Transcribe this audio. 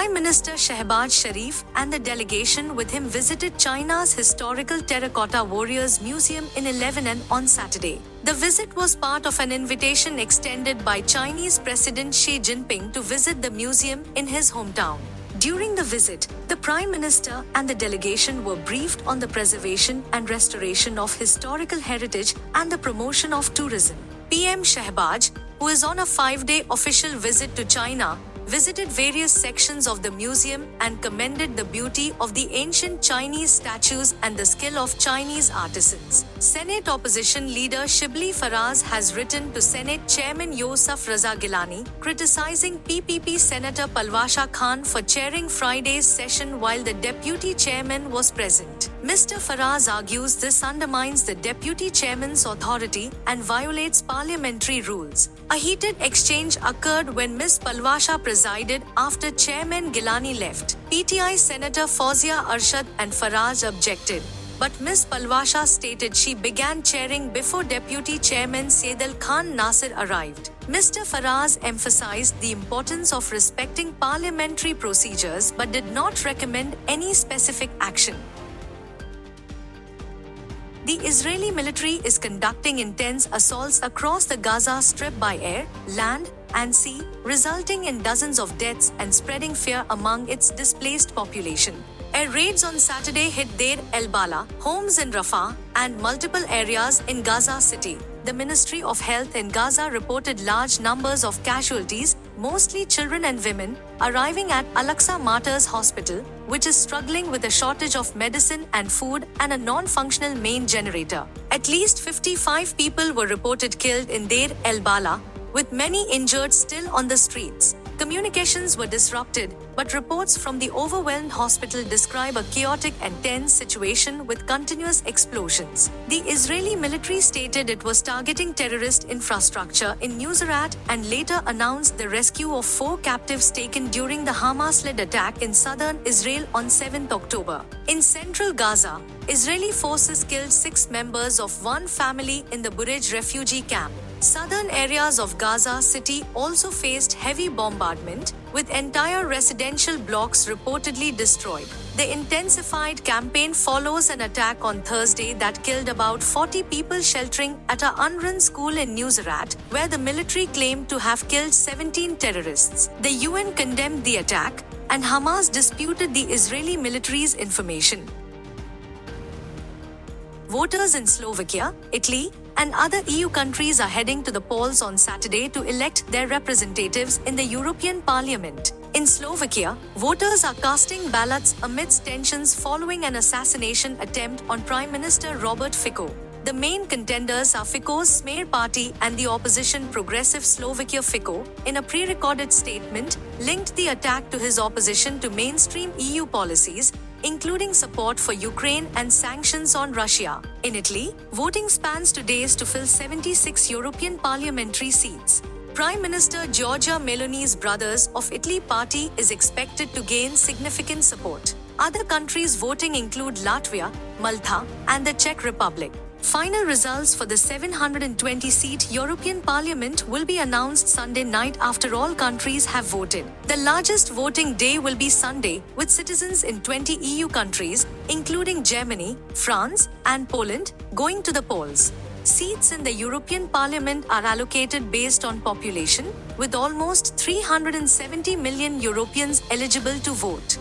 Prime Minister Shehbaz Sharif and the delegation with him visited China's historical Terracotta Warriors Museum in Lebanon on Saturday. The visit was part of an invitation extended by Chinese President Xi Jinping to visit the museum in his hometown. During the visit, the Prime Minister and the delegation were briefed on the preservation and restoration of historical heritage and the promotion of tourism. PM Shehbaz, who is on a 5-day official visit to China, visited various sections of the museum and commended the beauty of the ancient Chinese statues and the skill of Chinese artisans. Senate opposition leader Shibli Faraz has written to Senate Chairman Yousaf Raza Gilani, criticizing PPP Senator Palwasha Khan for chairing Friday's session while the deputy chairman was present. Mr. Faraz argues this undermines the deputy chairman's authority and violates parliamentary rules. A heated exchange occurred when Ms. Palwasha presided after Chairman Gilani left. PTI Senator Fawzia Arshad and Faraz objected, but Ms. Palwasha stated she began chairing before Deputy Chairman Saidal Khan Nasir arrived. Mr. Faraz emphasized the importance of respecting parliamentary procedures but did not recommend any specific action. The Israeli military is conducting intense assaults across the Gaza Strip by air, land, and sea, resulting in dozens of deaths and spreading fear among its displaced population. Air raids on Saturday hit Deir el-Bala, homes in Rafah, and multiple areas in Gaza City. The Ministry of Health in Gaza reported large numbers of casualties, mostly children and women, arriving at Al-Aqsa Martyrs Hospital, which is struggling with a shortage of medicine and food and a non-functional main generator. At least 55 people were reported killed in Deir el-Bala, with many injured still on the streets. Communications were disrupted, but reports from the overwhelmed hospital describe a chaotic and tense situation with continuous explosions. The Israeli military stated it was targeting terrorist infrastructure in Nuseirat and later announced the rescue of 4 captives taken during the Hamas-led attack in southern Israel on 7 October. In central Gaza, Israeli forces killed 6 members of one family in the Burej refugee camp. Southern areas of Gaza City also faced heavy bombardment, with entire residential blocks reportedly destroyed. The intensified campaign follows an attack on Thursday that killed about 40 people sheltering at a UNRWA school in Nuseirat, where the military claimed to have killed 17 terrorists. The UN condemned the attack, and Hamas disputed the Israeli military's information. Voters in Slovakia, Italy, and other EU countries are heading to the polls on Saturday to elect their representatives in the European Parliament. In Slovakia, voters are casting ballots amidst tensions following an assassination attempt on Prime Minister Robert Fico. The main contenders are Fico's Smer party and the opposition Progressive Slovakia. Fico, in a pre-recorded statement, linked the attack to his opposition to mainstream EU policies, including support for Ukraine and sanctions on Russia. In Italy, voting spans 2 days to fill 76 European parliamentary seats. Prime Minister Giorgia Meloni's Brothers of Italy party is expected to gain significant support. Other countries voting include Latvia, Malta, and the Czech Republic. Final results for the 720-seat European Parliament will be announced Sunday night after all countries have voted. The largest voting day will be Sunday, with citizens in 20 EU countries, including Germany, France, and Poland, going to the polls. Seats in the European Parliament are allocated based on population, with almost 370 million Europeans eligible to vote.